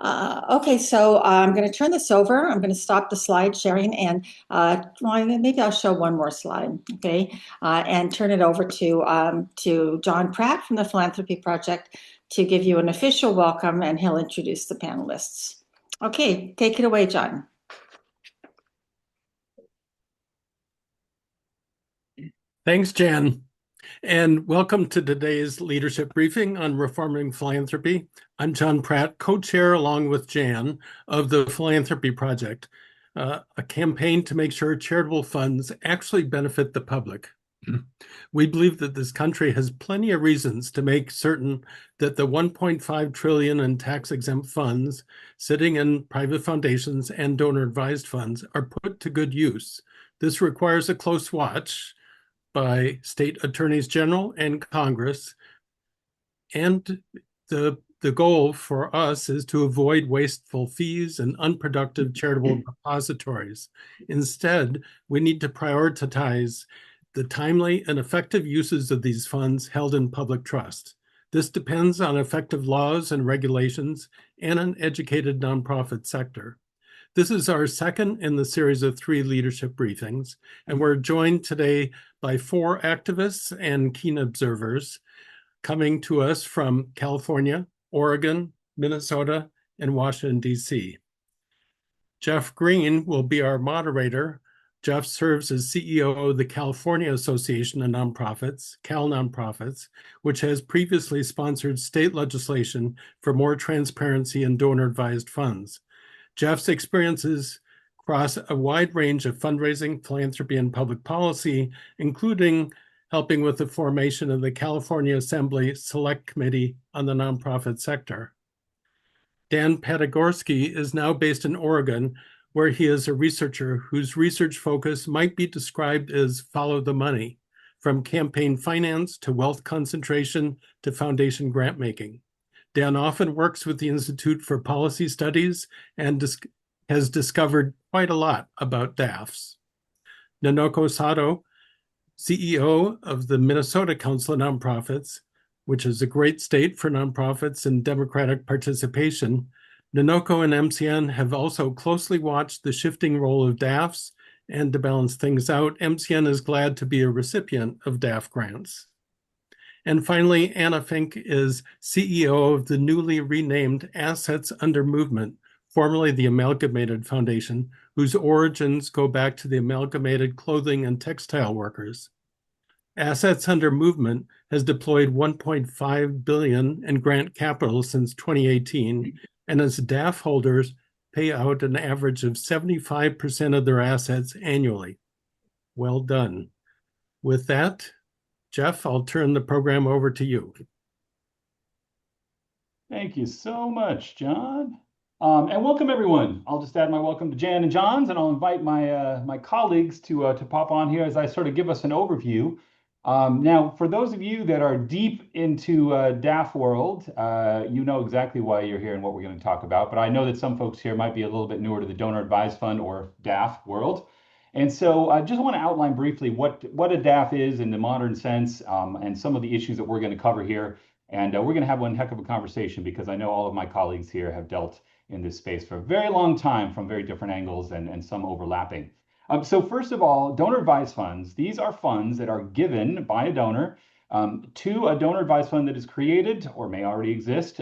Okay, so I'm going to turn this over. I'm going to stop the slide sharing and well, maybe I'll show one more slide, okay, and turn it over to John Pratt from the Philanthropy Project to give you an official welcome, and he'll introduce the panelists. Okay, take it away, John. Thanks, Jan, and welcome to today's leadership briefing on reforming philanthropy. I'm John Pratt, co-chair along with Jan of the Philanthropy Project, a campaign to make sure charitable funds actually benefit the public. We believe that this country has plenty of reasons to make certain that the 1.5 trillion in tax-exempt funds sitting in private foundations and donor-advised funds are put to good use. This requires a close watch by state attorneys general and Congress. And the goal for us is to avoid wasteful fees and unproductive charitable repositories. Instead, we need to prioritize the timely and effective uses of these funds held in public trust. This depends on effective laws and regulations and an educated nonprofit sector. This is our second in the series of 3 leadership briefings, and we're joined today by 4 activists and keen observers coming to us from California, Oregon, Minnesota, and Washington, D.C. Geoff Green will be our moderator. Geoff serves as CEO of the California Association of Nonprofits, CalNonprofits, which has previously sponsored state legislation for more transparency in donor-advised funds. Geoff's experiences cross a wide range of fundraising, philanthropy, and public policy, including helping with the formation of the California Assembly Select Committee on the Nonprofit Sector. Dan Petegorsky is now based in Oregon, where he is a researcher whose research focus might be described as follow the money, from campaign finance to wealth concentration to foundation grant making. Dan often works with the Institute for Policy Studies and has discovered quite a lot about DAFs. Nonoko Sato, CEO of the Minnesota Council of Nonprofits, which is a great state for nonprofits and democratic participation. Nonoko and MCN have also closely watched the shifting role of DAFs, and to balance things out, MCN is glad to be a recipient of DAF grants. And finally, Anna Fink is CEO of the newly renamed Assets Under Movement, formerly the Amalgamated Foundation, whose origins go back to the Amalgamated Clothing and Textile Workers. Assets Under Movement has deployed 1.5 billion in grant capital since 2018, and its DAF holders pay out an average of 75% of their assets annually. Well done. With that, Geoff, I'll turn the program over to you. Thank you so much, John. And welcome everyone. I'll just add my welcome to Jan and John's, and I'll invite my colleagues to pop on here as I sort of give us an overview. Now, for those of you that are deep into DAF world, you know exactly why you're here and what we're going to talk about. But I know that some folks here might be a little bit newer to the donor advised fund or DAF world. And so I just want to outline briefly what a DAF is in the modern sense, and some of the issues that we're going to cover here. And we're going to have one heck of a conversation because I know all of my colleagues here have dealt in this space for a very long time from very different angles and some overlapping. So first of all, donor advised funds, these are funds that are given by a donor to a donor advised fund that is created or may already exist,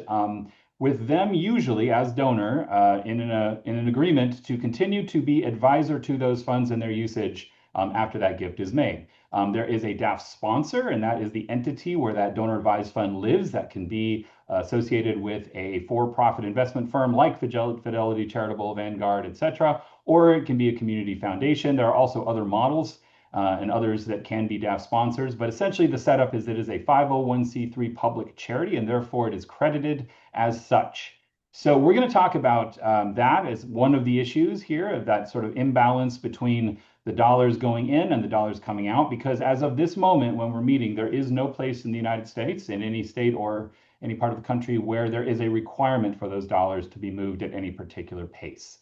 with them usually as donor in an agreement to continue to be advisor to those funds and their usage after that gift is made. There is a DAF sponsor, and that is the entity where that donor advised fund lives. That can be associated with a for-profit investment firm like Fidelity Charitable, Vanguard, etc., or it can be a community foundation. There are also other models and others that can be DAF sponsors, but essentially the setup is it is a 501c3 public charity, and therefore it is credited as such. So we're going to talk about that as one of the issues here, of that sort of imbalance between the dollars going in and the dollars coming out, because as of this moment when we're meeting, there is no place in the United States, in any state or any part of the country, where there is a requirement for those dollars to be moved at any particular pace.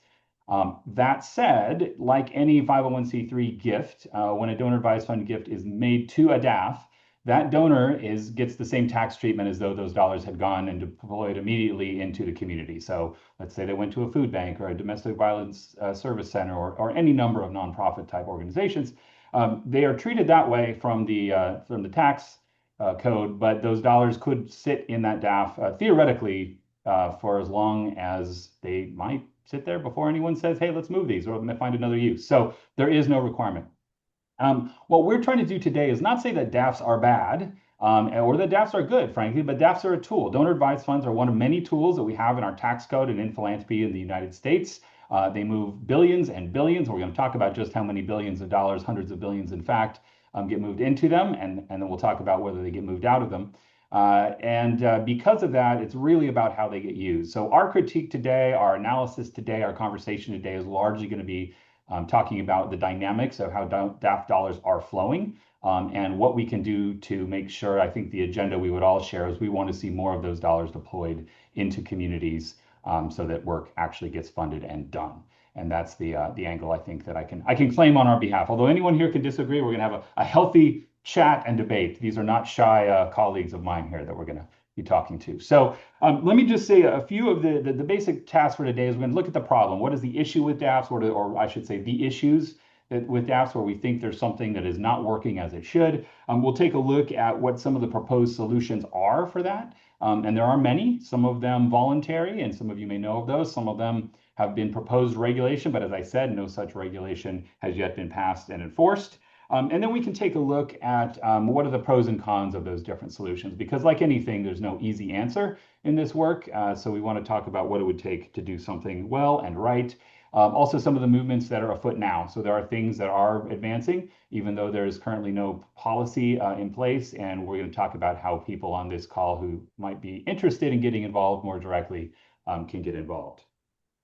That said, like any 501c3 gift, when a donor advised fund gift is made to a DAF, that donor gets the same tax treatment as though those dollars had gone and deployed immediately into the community. So let's say they went to a food bank or a domestic violence service center or any number of nonprofit type organizations. They are treated that way from the tax code, but those dollars could sit in that DAF theoretically for as long as they might sit there before anyone says, hey, let's move these or find another use. So there is no requirement. What we're trying to do today is not say that DAFs are bad or that DAFs are good, frankly, but DAFs are a tool. Donor advised funds are one of many tools that we have in our tax code and in philanthropy in the United States. They move billions and billions. We're going to talk about just how many billions of dollars, hundreds of billions, in fact, get moved into them, and then we'll talk about whether they get moved out of them. Because of that, it's really about how they get used. So our critique today, our analysis today, our conversation today is largely going to be talking about the dynamics of how DAF dollars are flowing and what we can do to make sure. I think the agenda we would all share is we want to see more of those dollars deployed into communities so that work actually gets funded and done. And that's the angle I think that I can claim on our behalf. Although anyone here can disagree, we're going to have a healthy chat and debate. These are not shy colleagues of mine here that we're going to be talking to. So let me just say a few of the basic tasks for today is we're going to look at the problem. What is the issue with DAFs, or I should say the issues with DAFs where we think there's something that is not working as it should. We'll take a look at what some of the proposed solutions are for that. And there are many, some of them voluntary, and some of you may know of those. Some of them have been proposed regulation, but as I said, no such regulation has yet been passed and enforced. And then we can take a look at what are the pros and cons of those different solutions, because like anything, there's no easy answer in this work. So we want to talk about what it would take to do something well and right. Also, some of the movements that are afoot now. So there are things that are advancing, even though there is currently no policy in place. And we're going to talk about how people on this call who might be interested in getting involved more directly can get involved.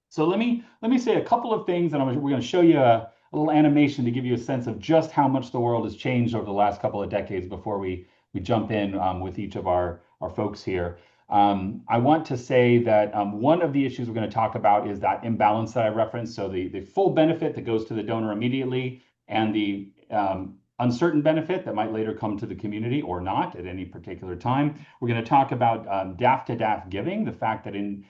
So let me say a couple of things, and we're going to show you a little animation to give you a sense of just how much the world has changed over the last couple of decades before we jump in with each of our folks here. I want to say that one of the issues we're going to talk about is that imbalance that I referenced. So the full benefit that goes to the donor immediately and the uncertain benefit that might later come to the community or not at any particular time. We're going to talk about DAF to DAF giving, the fact that in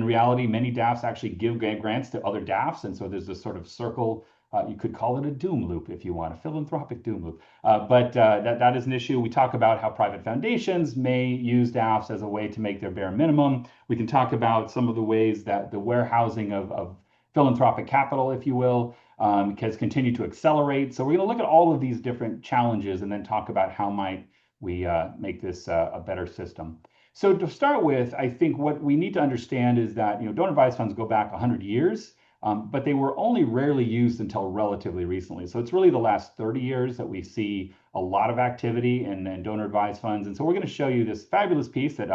reality, many DAFs actually give grants to other DAFs. And so there's this sort of circle. You could call it a doom loop if you want, a philanthropic doom loop. But that is an issue. We talk about how private foundations may use DAFs as a way to make their bare minimum. We can talk about some of the ways that the warehousing of philanthropic capital, if you will, has continued to accelerate. So we're going to look at all of these different challenges and then talk about how might we make this a better system. So to start with, I think what we need to understand is that donor advised funds go back 100 years. But they were only rarely used until relatively recently. So it's really the last 30 years that we see a lot of activity in donor advised funds. And so we're going to show you this fabulous piece that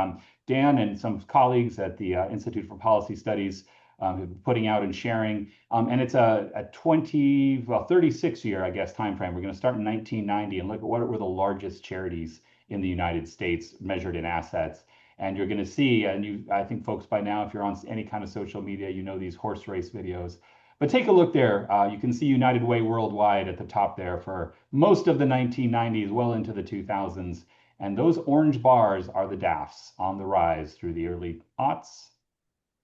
Dan and some colleagues at the Institute for Policy Studies have been putting out and sharing. And it's a 36 year, I guess, time frame. We're going to start in 1990 and look at what were the largest charities in the United States measured in assets. And you're going to see, and I think folks by now, if you're on any kind of social media, you know these horse race videos. But take a look there. You can see United Way Worldwide at the top there for most of the 1990s, well into the 2000s. And those orange bars are the DAFs on the rise through the early aughts,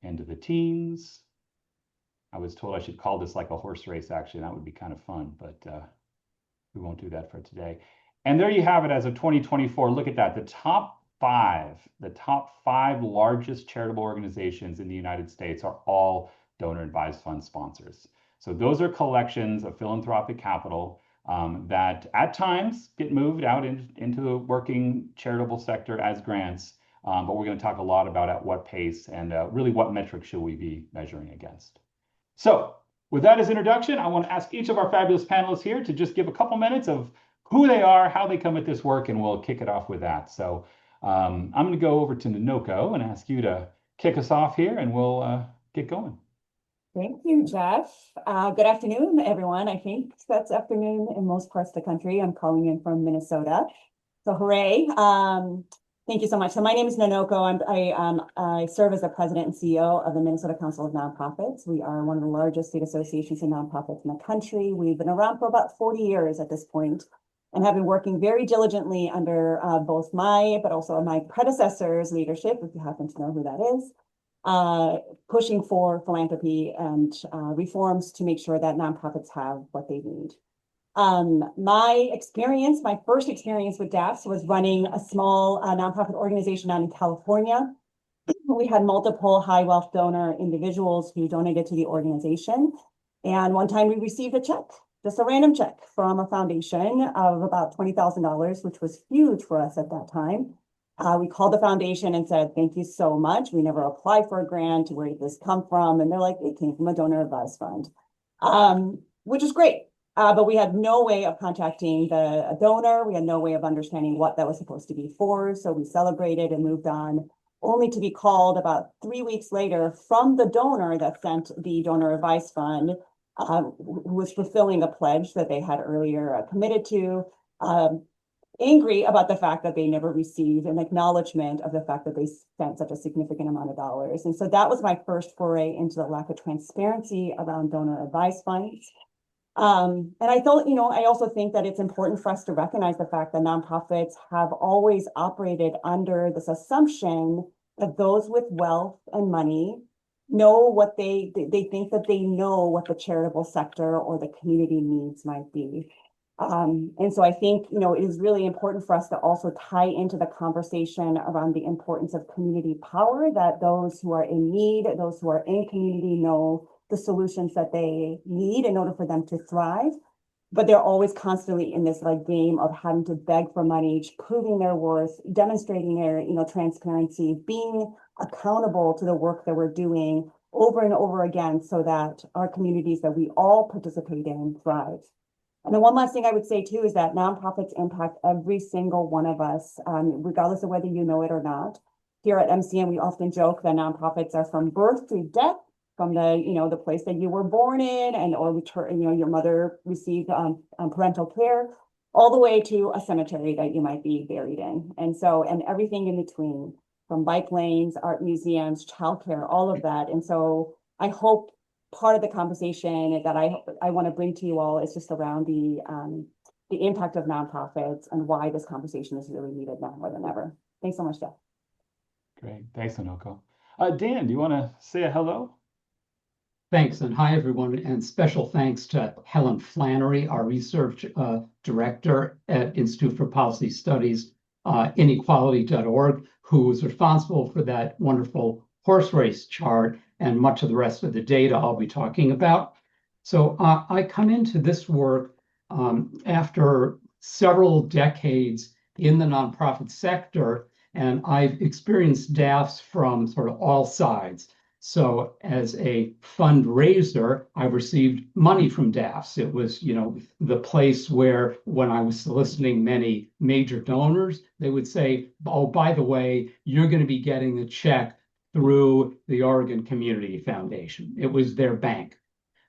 into the teens. I was told I should call this like a horse race, actually. That would be kind of fun, but we won't do that for today. And there you have it as of 2024. Look at that. The top five largest charitable organizations in the United States are all donor advised fund sponsors. So those are collections of philanthropic capital that at times get moved out into the working charitable sector as grants. But we're going to talk a lot about at what pace and really what metrics should we be measuring against. So with that as introduction, I want to ask each of our fabulous panelists here to just give a couple minutes of who they are, how they come at this work, and we'll kick it off with that. So I'm going to go over to Nonoko and ask you to kick us off here, and we'll get going. Thank you, Geoff. Good afternoon, everyone. I think that's afternoon in most parts of the country. I'm calling in from Minnesota. So hooray. Thank you so much. So my name is Nonoko. I serve as the president and CEO of the Minnesota Council of Nonprofits. We are one of the largest state associations of nonprofits in the country. We've been around for about 40 years at this point. and have been working very diligently under both but also my predecessor's leadership, if you happen to know who that is, pushing for philanthropy and reforms to make sure that nonprofits have what they need. My first experience with DAFs was running a small nonprofit organization out in California. We had multiple high wealth donor individuals who donated to the organization. And one time we received a check, just a random check from a foundation of about $20,000, which was huge for us at that time. We called the foundation and said, thank you so much. We never applied for a grant. Where did this come from? And they're like, it came from a donor advised fund, which is great. But we had no way of contacting the donor. We had no way of understanding what that was supposed to be for. So we celebrated and moved on, only to be called about 3 weeks later from the donor that sent the donor advice fund, who was fulfilling a pledge that they had earlier committed to, angry about the fact that they never received an acknowledgement of the fact that they spent such a significant amount of dollars. And so that was my first foray into the lack of transparency around donor advice funds. And I thought, I also think that it's important for us to recognize the fact that nonprofits have always operated under this assumption that those with wealth and money know what they think that they know what the charitable sector or the community needs might be. And so I think, it is really important for us to also tie into the conversation around the importance of community power, that those who are in need, those who are in community know the solutions that they need in order for them to thrive. But they're always constantly in this game of having to beg for money, proving their worth, demonstrating their, transparency, being accountable to the work that we're doing over and over again so that our communities that we all participate in thrive. And the one last thing I would say too is that nonprofits impact every single one of us, regardless of whether you know it or not. Here at MCM, we often joke that nonprofits are from birth to death, from the place that you were born in or your mother received parental care, all the way to a cemetery that you might be buried in. And everything in between, from bike lanes, art museums, childcare, all of that. And so I hope part of the conversation that I want to bring to you all is just around the impact of nonprofits and why this conversation is really needed now more than ever. Thanks so much, Geoff. Great. Thanks, Nonoko. Dan, do you want to say a hello? Thanks, and hi, everyone, and special thanks to Helen Flannery, our research director at Institute for Policy Studies, inequality.org, who was responsible for that wonderful horse race chart and much of the rest of the data I'll be talking about. So I come into this work after several decades in the nonprofit sector, and I've experienced DAFs from sort of all sides. So as a fundraiser, I received money from DAFs. It was, the place where when I was soliciting many major donors, they would say, oh, by the way, you're going to be getting a check through the Oregon Community Foundation. It was their bank.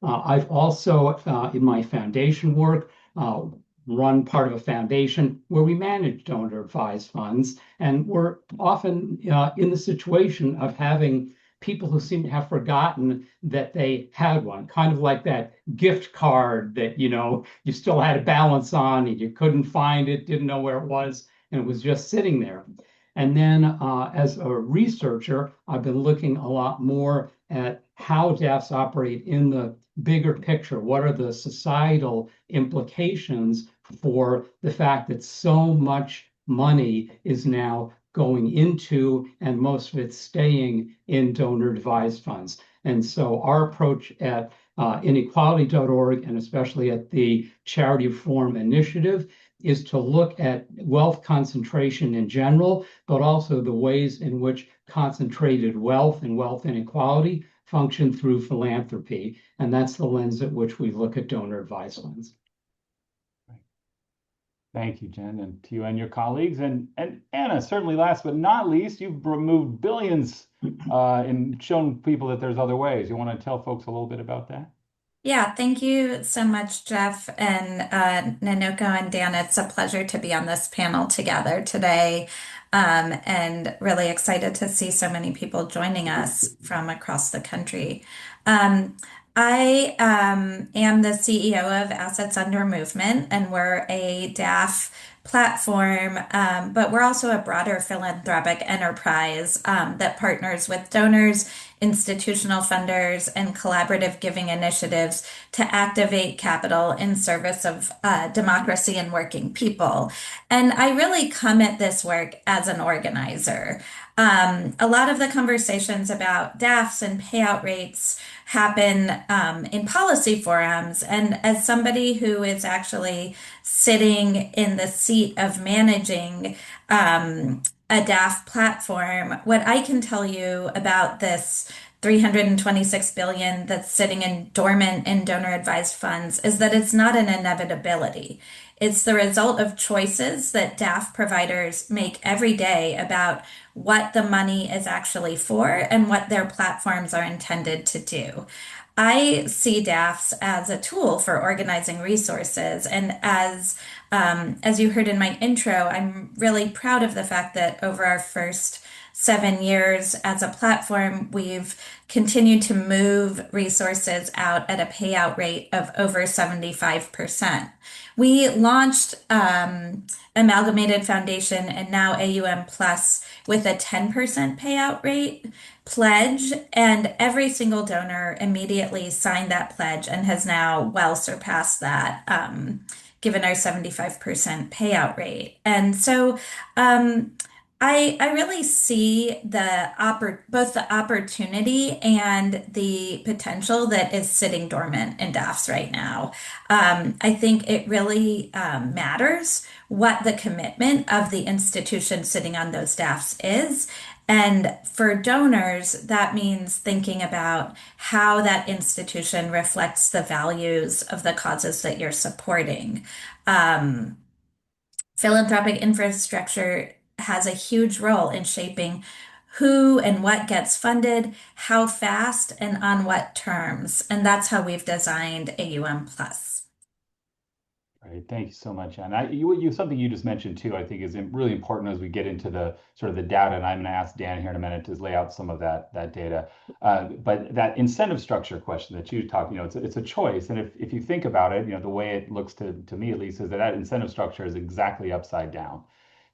I've also, in my foundation work, run part of a foundation where we manage donor advised funds. And we're often in the situation of having people who seem to have forgotten that they had one, kind of like that gift card that, you still had a balance on and you couldn't find it, didn't know where it was, and it was just sitting there. And then as a researcher, I've been looking a lot more at how DAFs operate in the bigger picture. What are the societal implications for the fact that so much money is now going into, and most of it staying in, donor advised funds. And so our approach at inequality.org, and especially at the Charity Reform Initiative, is to look at wealth concentration in general, but also the ways in which concentrated wealth and wealth inequality function through philanthropy. And that's the lens at which we look at donor advised funds. Thank you, Jen, and to you and your colleagues. And Anna, certainly last but not least, you've removed billions and shown people that there's other ways. You want to tell folks a little bit about that? Yeah, thank you so much, Geoff and Nonoko and Dan. It's a pleasure to be on this panel together today, and really excited to see so many people joining us from across the country. I am the CEO of Assets Under Movement, and we're a DAF platform, but we're also a broader philanthropic enterprise that partners with donors, institutional funders, and collaborative giving initiatives to activate capital in service of democracy and working people. And I really come at this work as an organizer. A lot of the conversations about DAFs and payout rates happen in policy forums. And as somebody who is actually sitting in the seat of managing a DAF platform, what I can tell you about this 326 billion that's sitting in dormant in donor advised funds is that it's not an inevitability. It's the result of choices that DAF providers make every day about what the money is actually for and what their platforms are intended to do. I see DAFs as a tool for organizing resources, and as you heard in my intro, I'm really proud of the fact that over our first 7 years as a platform, we've continued to move resources out at a payout rate of over 75%. We launched Amalgamated Foundation and now AUM Plus with a 10% payout rate pledge, and every single donor immediately signed that pledge and has now well surpassed that, given our 75% payout rate. And so I really see both the opportunity and the potential that is sitting dormant in DAFs right now. I think it really matters what the commitment of the institution sitting on those DAFs is. And for donors, that means thinking about how that institution reflects the values of the causes that you're supporting. Philanthropic infrastructure has a huge role in shaping who and what gets funded, how fast, and on what terms. And that's how we've designed AUM Plus. Great, thank you so much, Jen. Something you just mentioned too, I think is really important as we get into the sort of the data, and I'm going to ask Dan here in a minute to lay out some of that data. But that incentive structure question that you talked, it's a choice, and if you think about it, the way it looks to me at least is that incentive structure is exactly upside down.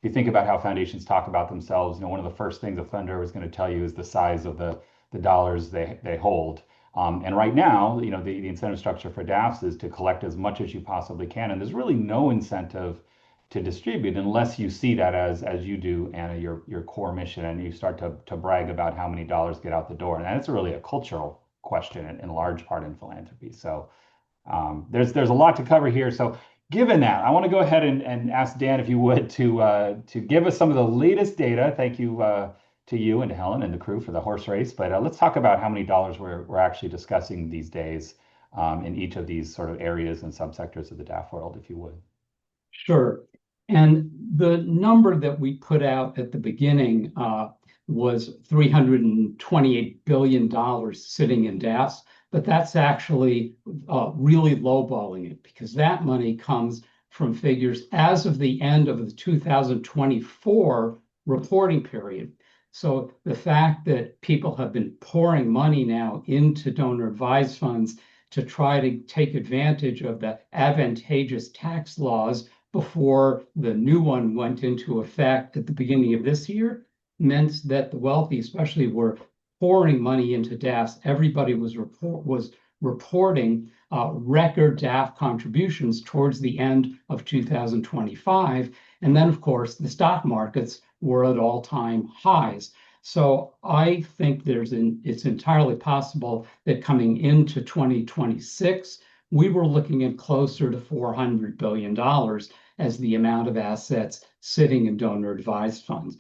If you think about how foundations talk about themselves, one of the first things a funder is going to tell you is the size of the dollars they hold. And right now, the incentive structure for DAFs is to collect as much as you possibly can. And there's really no incentive to distribute unless you see that as you do, Anna, your core mission, and you start to brag about how many dollars get out the door. And that's really a cultural question in large part in philanthropy. So there's a lot to cover here. So given that, I want to go ahead and ask Dan, if you would, to give us some of the latest data. Thank you to you and to Helen and the crew for the horse race. But let's talk about how many dollars we're actually discussing these days in each of these sort of areas and subsectors of the DAF world, if you would. Sure. And the number that we put out at the beginning was $328 billion sitting in DAFs, but that's actually really lowballing it, because that money comes from figures as of the end of the 2024 reporting period. So the fact that people have been pouring money now into donor advised funds to try to take advantage of the advantageous tax laws before the new one went into effect at the beginning of this year meant that the wealthy especially were pouring money into DAFs. Everybody was reporting record DAF contributions towards the end of 2025. And then, of course, the stock markets were at all-time highs. So I think it's entirely possible that coming into 2026, we were looking at closer to $400 billion as the amount of assets sitting in donor advised funds.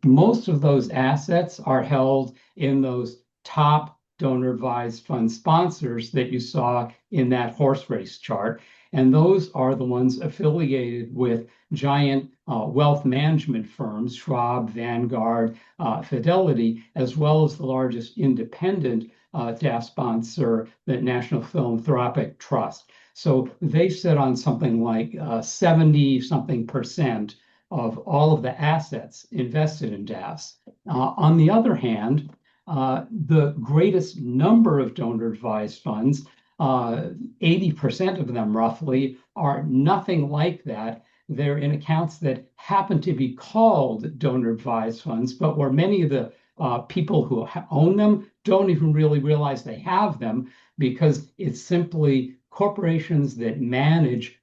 Most of those assets are held in those top donor advised fund sponsors that you saw in that horse race chart. And those are the ones affiliated with giant wealth management firms, Schwab, Vanguard, Fidelity, as well as the largest independent DAF sponsor, the National Philanthropic Trust. So they sit on something like 70-something% of all of the assets invested in DAFs. On the other hand, The greatest number of donor-advised funds, 80% of them roughly, are nothing like that. They're in accounts that happen to be called donor-advised funds, but where many of the people who own them don't even really realize they have them, because it's simply corporations that manage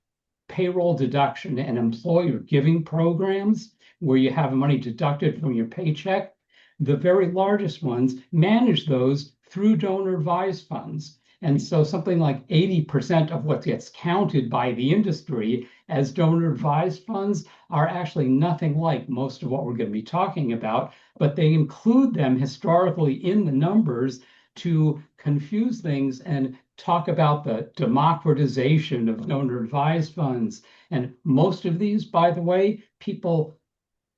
payroll deduction and employer giving programs where you have money deducted from your paycheck. The very largest ones manage those through donor advised funds. And so something like 80% of what gets counted by the industry as donor advised funds are actually nothing like most of what we're going to be talking about, but they include them historically in the numbers to confuse things and talk about the democratization of donor advised funds. And most of these, by the way, people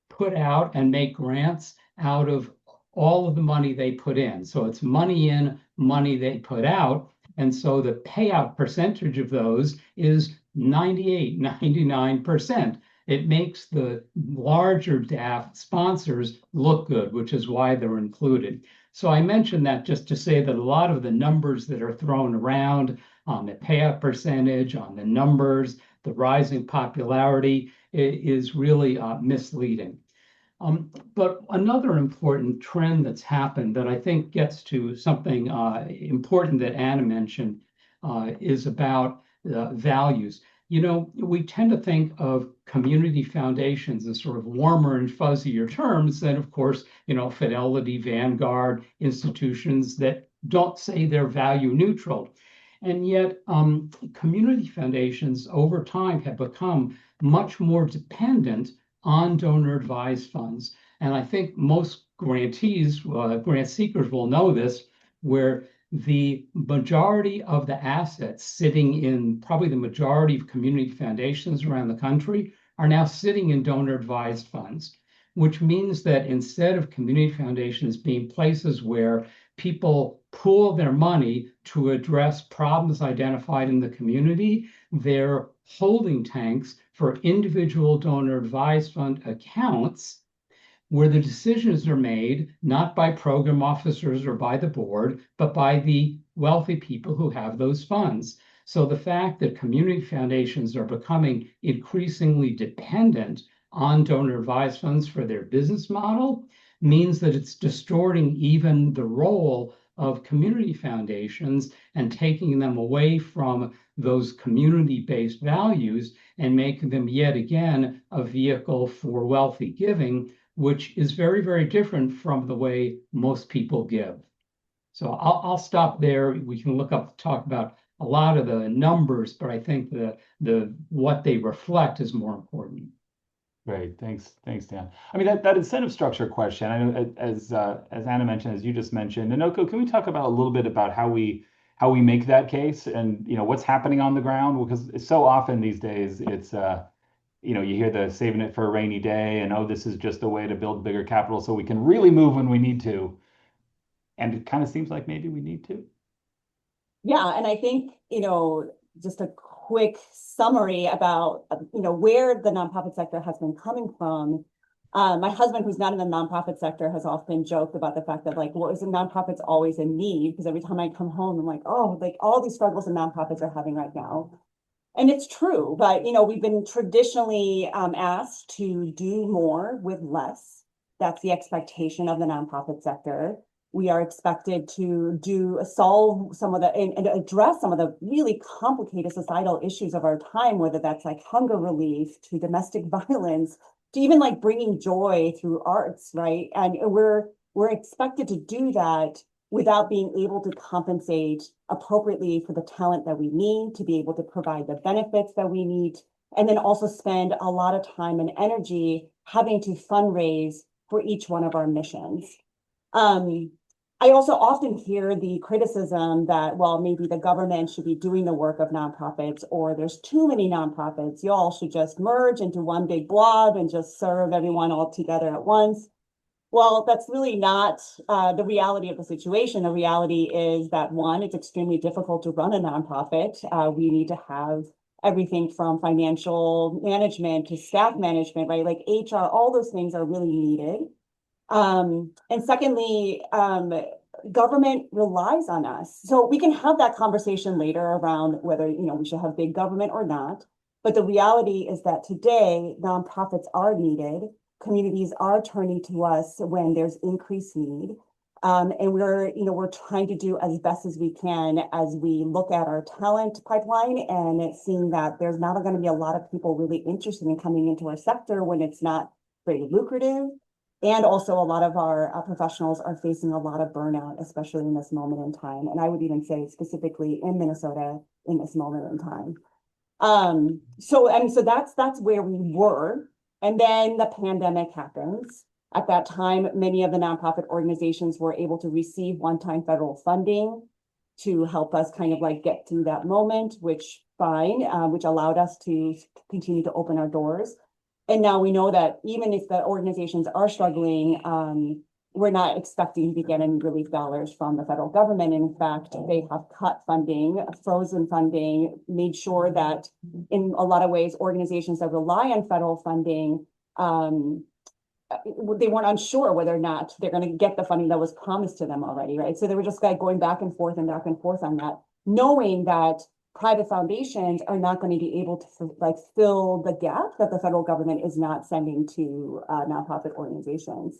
put out and make grants out of all of the money they put in. So it's money in, money they put out. And so the payout percentage of those is 98, 99%. It makes the larger DAF sponsors look good, which is why they're included. So I mentioned that just to say that a lot of the numbers that are thrown around on the payout percentage, on the numbers, the rising popularity is really misleading. But another important trend that's happened that I think gets to something important that Anna mentioned is about values. You know, we tend to think of community foundations as sort of warmer and fuzzier terms than, of course, you know, Fidelity, Vanguard, institutions that don't say they're value neutral. And yet, community foundations over time have become much more dependent on donor advised funds. And I think most grantees, grant seekers will know this, where the majority of the assets sitting in probably the majority of community foundations around the country are now sitting in donor advised funds, which means that instead of community foundations being places where people pool their money to address problems identified in the community, they're holding tanks for individual donor advised fund accounts where the decisions are made not by program officers or by the board, but by the wealthy people who have those funds. So the fact that community foundations are becoming increasingly dependent on donor advised funds for their business model means that it's distorting even the role of community foundations and taking them away from those community-based values and making them yet again a vehicle for wealthy giving, which is very, very different from the way most people give. So I'll stop there. We can talk about a lot of the numbers, but I think the what they reflect is more important. Great, thanks, Dan. I mean, that incentive structure question, I know, as Anna mentioned, as you just mentioned, Nonoko, can we talk about a little bit about how we make that case and, you know, what's happening on the ground? Because so often these days it's you know, you hear the saving it for a rainy day and, oh, this is just a way to build bigger capital so we can really move when we need to. And it kind of seems like maybe we need to. Yeah, and I think, you know, just a quick summary about, you know, where the nonprofit sector has been coming from. My husband, who's not in the nonprofit sector, has often joked about the fact that, like, well, isn't nonprofits always in need? Because every time I come home, I'm like, oh, like all these struggles that nonprofits are having right now. And it's true, but, you know, we've been traditionally asked to do more with less. That's the expectation of the nonprofit sector. We are expected to solve some of the and address some of the really complicated societal issues of our time, whether that's like hunger relief to domestic violence to even like bringing joy through arts, right? And we're expected to do that without being able to compensate appropriately for the talent that we need to be able to provide the benefits that we need, and then also spend a lot of time and energy having to fundraise for each one of our missions. I also often hear the criticism that, well, maybe the government should be doing the work of nonprofits, or there's too many nonprofits. Y'all should just merge into one big blob and just serve everyone all together at once. Well, that's really not the reality of the situation. The reality is that, one, it's extremely difficult to run a nonprofit. We need to have everything from financial management to staff management, right? Like HR, all those things are really needed. And secondly, government relies on us. So we can have that conversation later around whether, we should have big government or not. But the reality is that today, nonprofits are needed. Communities are turning to us when there's increased need. And we're trying to do as best as we can as we look at our talent pipeline and seeing that there's not going to be a lot of people really interested in coming into our sector when it's not very lucrative. And also a lot of our professionals are facing a lot of burnout, especially in this moment in time. And I would even say specifically in Minnesota in this moment in time. So that's where we were. And then the pandemic happens. At that time, many of the nonprofit organizations were able to receive one-time federal funding to help us kind of like get through that moment, which allowed us to continue to open our doors. And now we know that even if the organizations are struggling, we're not expecting to get any relief dollars from the federal government. In fact, they have cut funding, frozen funding, made sure that in a lot of ways, organizations that rely on federal funding, they weren't unsure whether or not they're going to get the funding that was promised to them already, right? So they were just like going back and forth on that, knowing that private foundations are not going to be able to like fill the gap that the federal government is not sending to nonprofit organizations.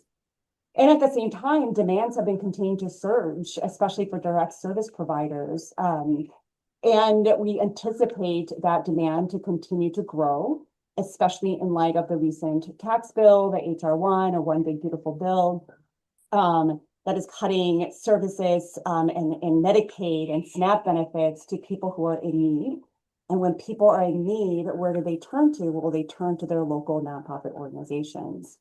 And at the same time, demands have been continuing to surge, especially for direct service providers. And we anticipate that demand to continue to grow, especially in light of the recent tax bill, the HR 1 or One Big Beautiful Bill, that is cutting services and Medicaid and SNAP benefits to people who are in need. And when people are in need, where do they turn to? Well, they turn to their local nonprofit organizations.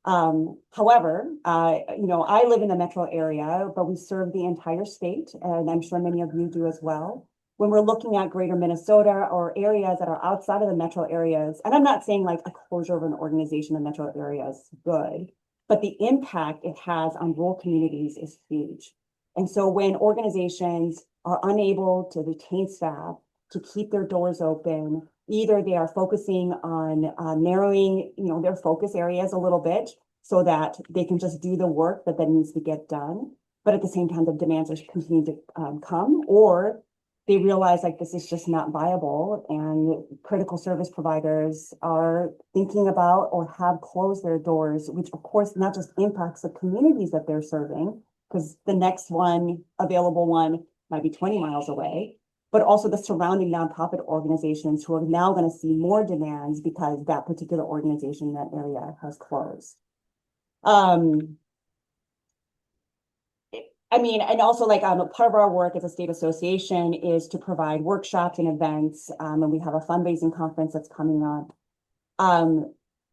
However, I live in the metro area, but we serve the entire state, and I'm sure many of you do as well. When we're looking at greater Minnesota or areas that are outside of the metro areas, and I'm not saying like a closure of an organization in metro areas is good, but the impact it has on rural communities is huge. And so when organizations are unable to retain staff, to keep their doors open, either they are focusing on narrowing, their focus areas a little bit so that they can just do the work that needs to get done. But at the same time, the demands are continuing to come, or they realize like this is just not viable, and critical service providers are thinking about or have closed their doors, which of course not just impacts the communities that they're serving, because the next available one might be 20 miles away, but also the surrounding nonprofit organizations who are now going to see more demands because that particular organization in that area has closed. And also like part of our work as a state association is to provide workshops and events, and we have a fundraising conference that's coming up.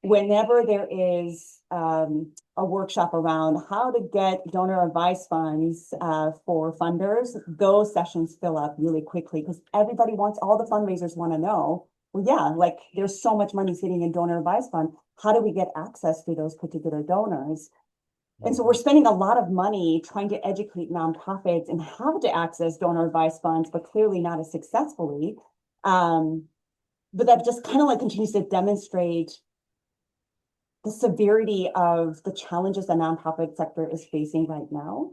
Whenever there is a workshop around how to get donor advice funds for funders, those sessions fill up really quickly because everybody all the fundraisers want to know, well, yeah, like there's so much money sitting in donor advice fund. How do we get access to those particular donors? And so we're spending a lot of money trying to educate nonprofits and how to access donor advice funds, but clearly not as successfully. But that just kind of like continues to demonstrate the severity of the challenges the nonprofit sector is facing right now.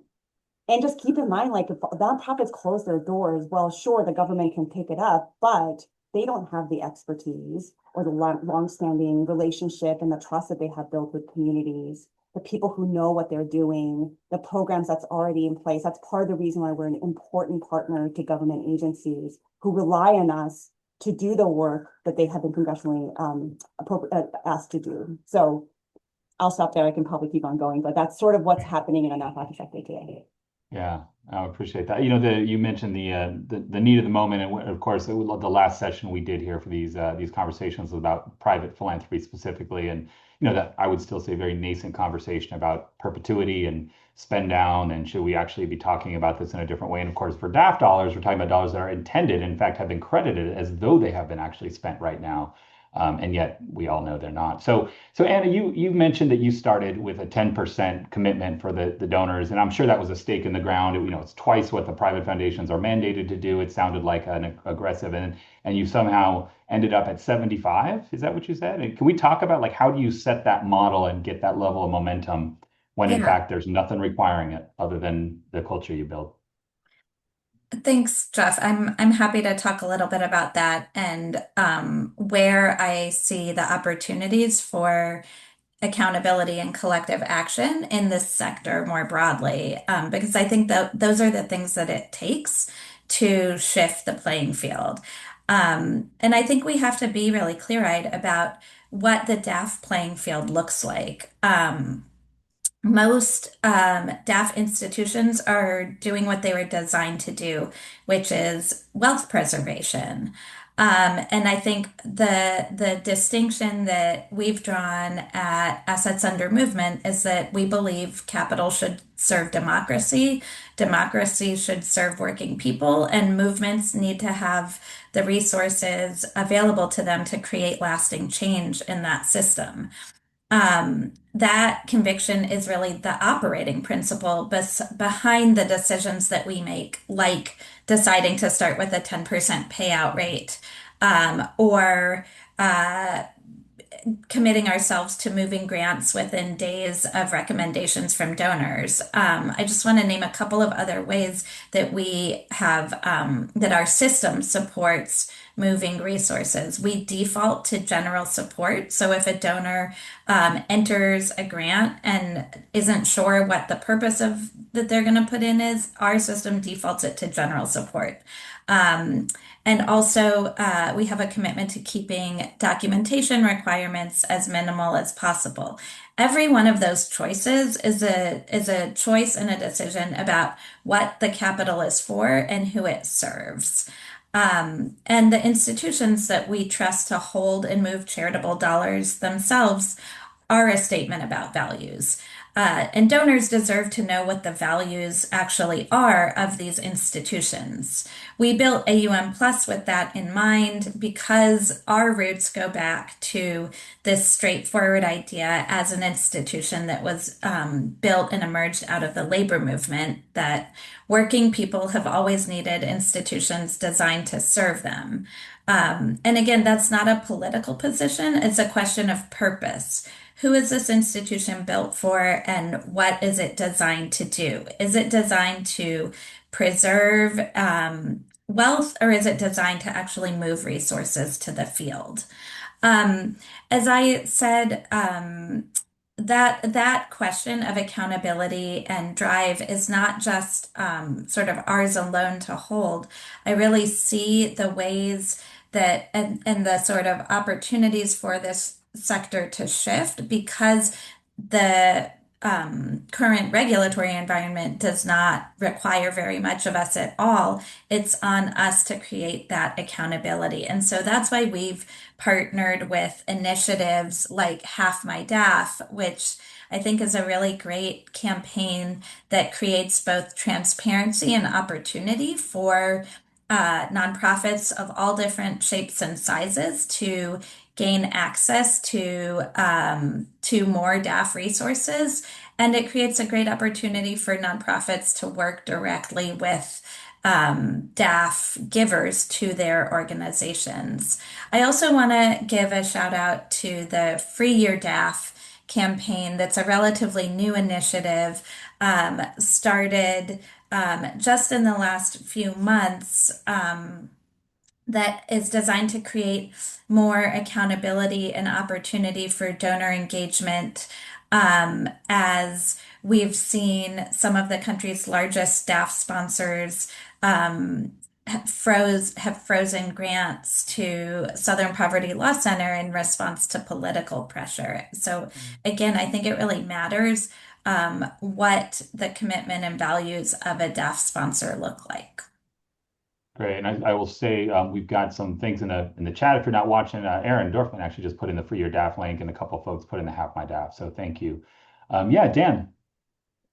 And just keep in mind, like if nonprofits close their doors, well, sure, the government can pick it up, but they don't have the expertise or the longstanding relationship and the trust that they have built with communities, the people who know what they're doing, the programs that's already in place. That's part of the reason why we're an important partner to government agencies who rely on us to do the work that they have been congressionally asked to do. So I'll stop there. I can probably keep on going, but that's sort of what's happening in the nonprofit sector today. Yeah, I appreciate that. You mentioned the need of the moment, and of course, the last session we did here for these conversations was about private philanthropy specifically, and that I would still say very nascent conversation about perpetuity and spend down, and should we actually be talking about this in a different way? And of course, for DAF dollars, we're talking about dollars that are intended, in fact, have been credited as though they have been actually spent right now. And yet we all know they're not. So Anna, you mentioned that you started with a 10% commitment for the donors, and I'm sure that was a stake in the ground. It's twice what the private foundations are mandated to do. It sounded like an aggressive, and you somehow ended up at 75. Is that what you said? And can we talk about like how do you set that model and get that level of momentum when in Yeah. fact there's nothing requiring it other than the culture you build. Thanks, Geoff. I'm happy to talk a little bit about that and where I see the opportunities for accountability and collective action in this sector more broadly, because I think that those are the things that it takes to shift the playing field. And I think we have to be really clear-eyed about what the DAF playing field looks like. Most DAF institutions are doing what they were designed to do, which is wealth preservation. And I think the distinction that we've drawn at Assets Under Movement is that we believe capital should serve democracy, democracy should serve working people, and movements need to have the resources available to them to create lasting change in that system. That conviction is really the operating principle behind the decisions that we make, like deciding to start with a 10% payout rate, or committing ourselves to moving grants within days of recommendations from donors. I just want to name a couple of other ways that we have, that our system supports moving resources. We default to general support. So if a donor enters a grant and isn't sure what the purpose of that they're going to put in is, our system defaults it to general support. And also, we have a commitment to keeping documentation requirements as minimal as possible. Every one of those choices is a choice and a decision about what the capital is for and who it serves. And the institutions that we trust to hold and move charitable dollars themselves are a statement about values. And donors deserve to know what the values actually are of these institutions. We built AUM Plus with that in mind because our roots go back to this straightforward idea as an institution that was built and emerged out of the labor movement, that working people have always needed institutions designed to serve them. And again, that's not a political position, it's a question of purpose. Who is this institution built for, and what is it designed to do? Is it designed to preserve wealth, or is it designed to actually move resources to the field? As I said, that question of accountability and drive is not just sort of ours alone to hold. I really see the ways that and the sort of opportunities for this sector to shift because the current regulatory environment does not require very much of us at all. It's on us to create that accountability. And so that's why we've partnered with initiatives like Half My DAF, which I think is a really great campaign that creates both transparency and opportunity for nonprofits of all different shapes and sizes to gain access to more DAF resources, and it creates a great opportunity for nonprofits to work directly with DAF givers to their organizations. I also want to give a shout out to the Free Your DAF campaign. That's a relatively new initiative, started just in the last few months, that is designed to create more accountability and opportunity for donor engagement, as we've seen some of the country's largest DAF sponsors have frozen grants to Southern Poverty Law Center in response to political pressure. So again, I think it really matters what the commitment and values of a DAF sponsor look like. Great, and I will say we've got some things in the chat. If you're not watching, Aaron Dorfman actually just put in the Free Your DAF link, and a couple of folks put in the Half My DAF. So thank you. Yeah, Dan.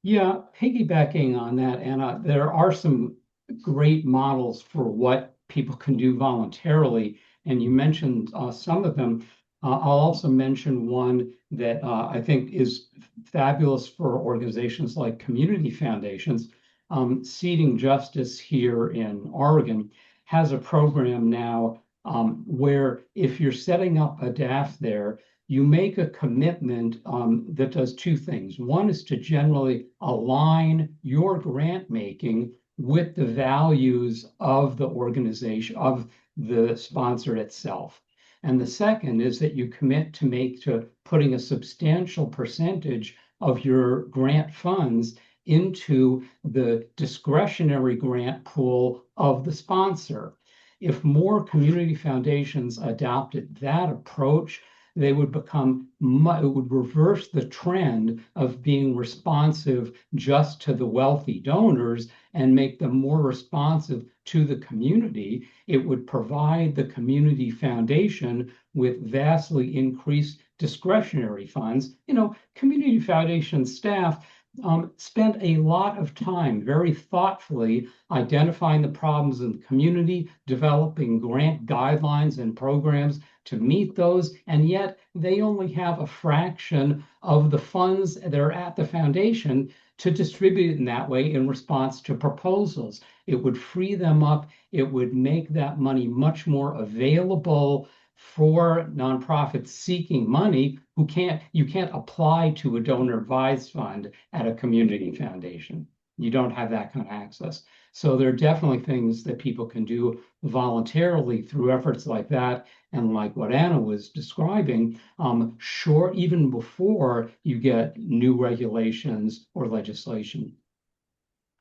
Yeah, piggybacking on that, Anna, there are some great models for what people can do voluntarily, and you mentioned some of them. I'll also mention one that I think is fabulous for organizations like community foundations. Seeding Justice here in Oregon has a program now where if you're setting up a DAF there, you make a commitment that does two things. One is to generally align your grant making with the values of the organization, of the sponsor itself. And the second is that you commit to putting a substantial percentage of your grant funds into the discretionary grant pool of the sponsor. If more community foundations adopted that approach, they would it would reverse the trend of being responsive just to the wealthy donors and make them more responsive to the community. It would provide the community foundation with vastly increased discretionary funds. Community foundation staff spent a lot of time very thoughtfully identifying the problems in the community, developing grant guidelines and programs to meet those, and yet they only have a fraction of the funds that are at the foundation to distribute in that way in response to proposals. It would free them up. It would make that money much more available for nonprofits seeking money you can't apply to a donor advised fund at a community foundation. You don't have that kind of access. So there are definitely things that people can do voluntarily through efforts like that. And like what Anna was describing, sure, even before you get new regulations or legislation.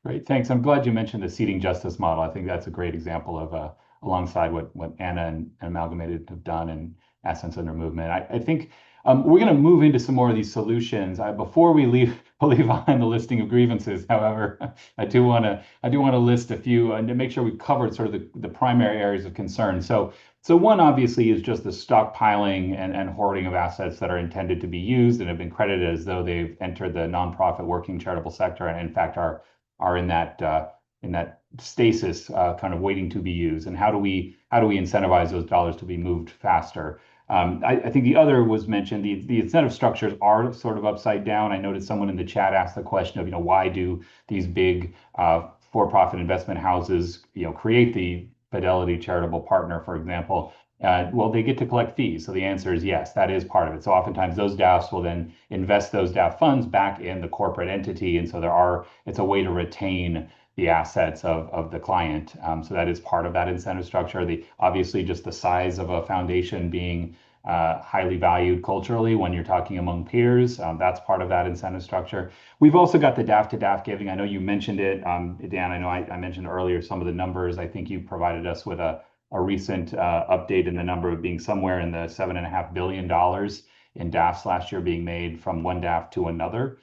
Great, thanks. I'm glad you mentioned the seeding justice model. I think that's a great example of alongside what Anna and Amalgamated have done and Assets Under Movement. I think we're going to move into some more of these solutions. Before we leave behind the listing of grievances, however, I do want to list a few and to make sure we've covered sort of the primary areas of concern. So one obviously is just the stockpiling and hoarding of assets that are intended to be used and have been credited as though they've entered the nonprofit working charitable sector and in fact are in that stasis, kind of waiting to be used. And how do we incentivize those dollars to be moved faster? I think the other was mentioned. The incentive structures are sort of upside down. I noticed someone in the chat asked the question of, why do these big for-profit investment houses, create the Fidelity Charitable Partner, for example? Well, they get to collect fees. So the answer is yes, that is part of it. So oftentimes those DAFs will then invest those DAF funds back in the corporate entity. And so it's a way to retain the assets of the client. So that is part of that incentive structure. Obviously just the size of a foundation being highly valued culturally when you're talking among peers, that's part of that incentive structure. We've also got the DAF to DAF giving. I know you mentioned it, Dan. I know I mentioned earlier some of the numbers. I think you provided us with a recent update in the number of being somewhere in the $7.5 billion in DAFs last year being made from one DAF to another.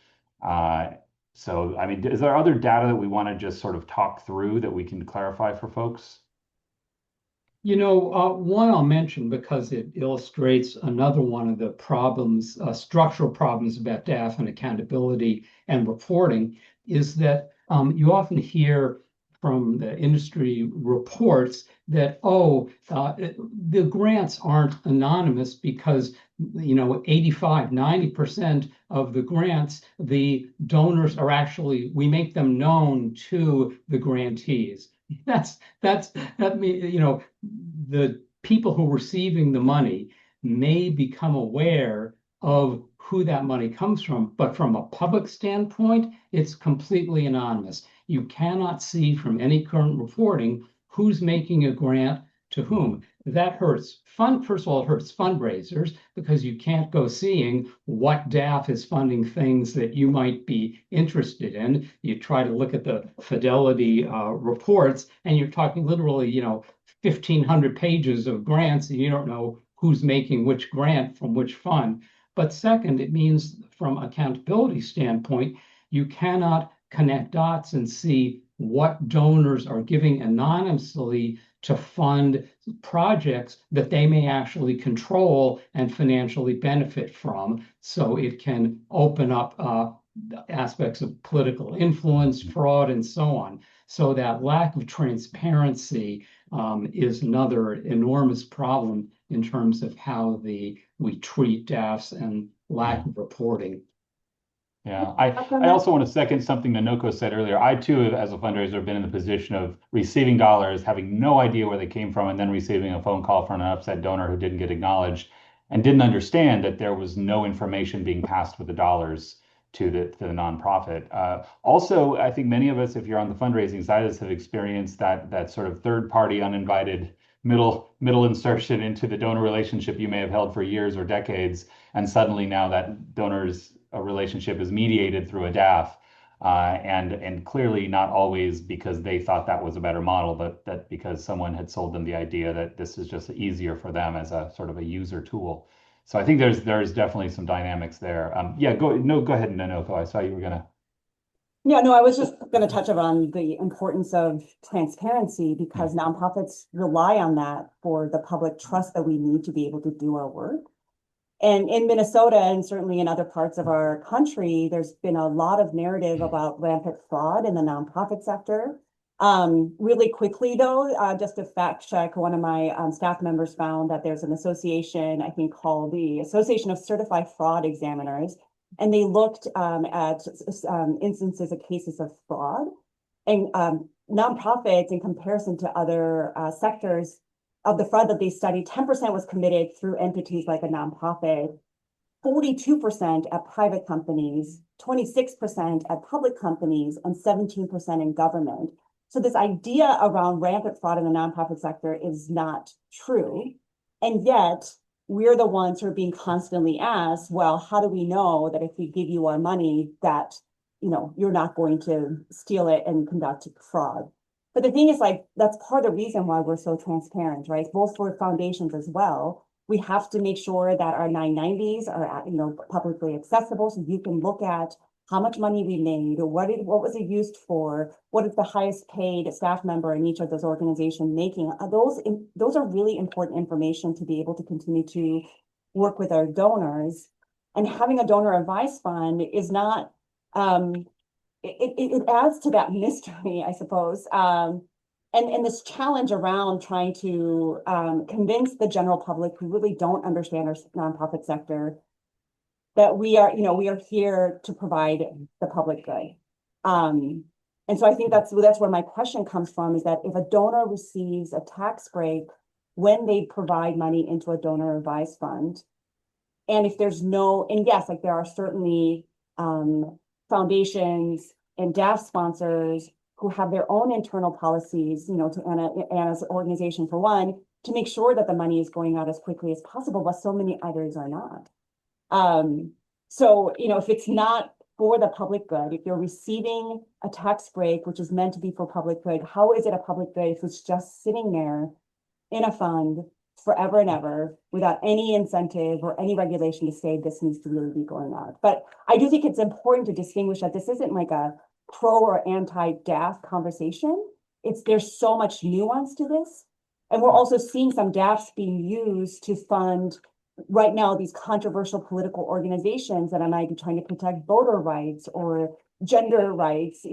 So, I mean, is there other data that we want to just sort of talk through that we can clarify for folks? One I'll mention because it illustrates another one of the problems, structural problems about DAF and accountability and reporting is that you often hear from the industry reports that, the grants aren't anonymous because 85, 90% of the grants, the donors we make them known to the grantees. That means, the people who are receiving the money may become aware of who that money comes from, but from a public standpoint, it's completely anonymous. You cannot see from any current reporting who's making a grant to whom. That hurts. First of all, it hurts fundraisers because you can't go seeing what DAF is funding things that you might be interested in. You try to look at the Fidelity reports, and you're talking literally, 1,500 pages of grants, and you don't know who's making which grant from which fund. But second, it means from accountability standpoint, you cannot connect dots and see what donors are giving anonymously to fund projects that they may actually control and financially benefit from. So it can open up aspects of political influence, fraud, and so on. So that lack of transparency is another enormous problem in terms of how we treat DAFs and lack of reporting. Yeah, I also want to second something Nonoko said earlier. I too, as a fundraiser, have been in the position of receiving dollars, having no idea where they came from, and then receiving a phone call from an upset donor who didn't get acknowledged. and didn't understand that there was no information being passed with the dollars to the nonprofit. Also, I think many of us, if you're on the fundraising side of this, have experienced that sort of third party uninvited middle insertion into the donor relationship you may have held for years or decades, and suddenly now that donor's relationship is mediated through a DAF. And clearly not always because they thought that was a better model, but that because someone had sold them the idea that this is just easier for them as a sort of a user tool. So I think there's definitely some dynamics there. Yeah, go ahead, Nonoko. I saw you were gonna. Yeah, no, I was just going to touch on the importance of transparency because nonprofits rely on that for the public trust that we need to be able to do our work. And in Minnesota, and certainly in other parts of our country, there's been a lot of narrative about rampant fraud in the nonprofit sector. Really quickly, though, just to fact check, one of my staff members found that there's an association, I think, called the Association of Certified Fraud Examiners, and they looked at instances of cases of fraud. And nonprofits, in comparison to other sectors, of the fraud that they studied, 10% was committed through entities like a nonprofit, 42% at private companies, 26% at public companies, and 17% in government. So this idea around rampant fraud in the nonprofit sector is not true. And yet we're the ones who are being constantly asked, well, how do we know that if we give you our money that, you're not going to steal it and conduct fraud? But the thing is, that's part of the reason why we're so transparent, right? Both for foundations as well. We have to make sure that our 990s are, publicly accessible, so you can look at how much money we made, or what was it used for, what is the highest paid staff member in each of those organizations making. Those are really important information to be able to continue to work with our donors. And having a donor advice fund is not, it adds to that mystery, I suppose. And this challenge around trying to convince the general public who really don't understand our nonprofit sector that we are here to provide the public good. And so I think that's where my question comes from, is that if a donor receives a tax break when they provide money into a donor advised fund, and if there's and yes, there are certainly foundations and DAF sponsors who have their own internal policies, and as an organization for one, to make sure that the money is going out as quickly as possible, but so many others are not. So, if it's not for the public good, if you're receiving a tax break, which is meant to be for public good, how is it a public good if it's just sitting there in a fund forever and ever without any incentive or any regulation to say this needs to really be going on? But I do think it's important to distinguish that this isn't like a pro or anti-DAF conversation. There's so much nuance to this. And we're also seeing some DAFs being used to fund right now these controversial political organizations that might be trying to protect voter rights or gender rights,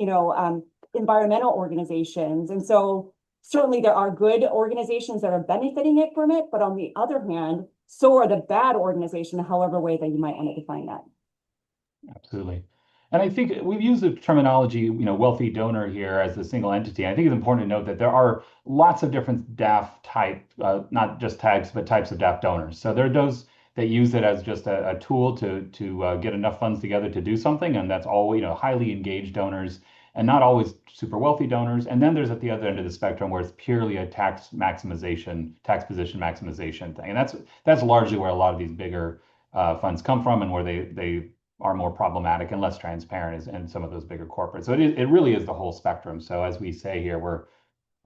environmental organizations. And so certainly there are good organizations that are benefiting from it, but on the other hand, so are the bad organizations, however way that you might want to define that. Absolutely. And I think we've used the terminology, wealthy donor here as a single entity. I think it's important to note that there are lots of different DAF type, not just tags, but types of DAF donors. So there are those that use it as just a tool to get enough funds together to do something, and that's all, highly engaged donors, and not always super wealthy donors. And then there's at the other end of the spectrum where it's purely a tax position maximization thing, and that's largely where a lot of these bigger funds come from, and where they are more problematic and less transparent in some of those bigger corporates. So it really is the whole spectrum. So as we say here, we're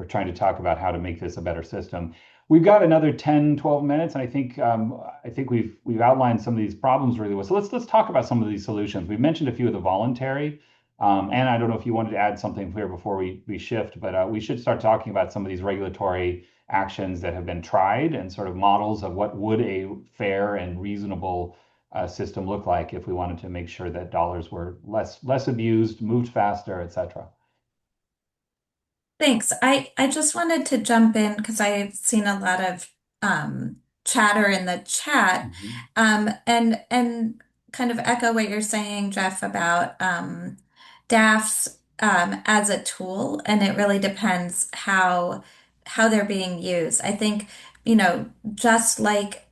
trying to talk about how to make this a better system. We've got another 10, 12 minutes, and I think we've outlined some of these problems really well. So let's talk about some of these solutions. We've mentioned a few of the voluntary, and I don't know if you wanted to add something here before we shift, but we should start talking about some of these regulatory actions that have been tried and sort of models of what would a fair and reasonable system look like if we wanted to make sure that dollars were less abused, moved faster, et cetera. Thanks. I just wanted to jump in because I've seen a lot of chatter in the chat, and kind of echo what you're saying, Geoff, about DAFs as a tool, and it really depends how they're being used. I think, just like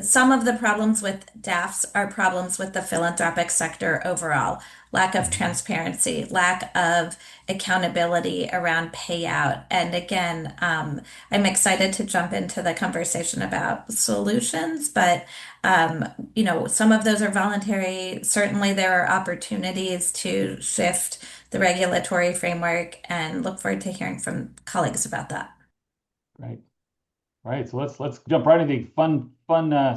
some of the problems with DAFs are problems with the philanthropic sector overall. Lack of transparency, lack of accountability around payout. And again, I'm excited to jump into the conversation about solutions, but some of those are voluntary. Certainly, there are opportunities to shift the regulatory framework, and look forward to hearing from colleagues about that. Right. Right. So let's jump right into the fun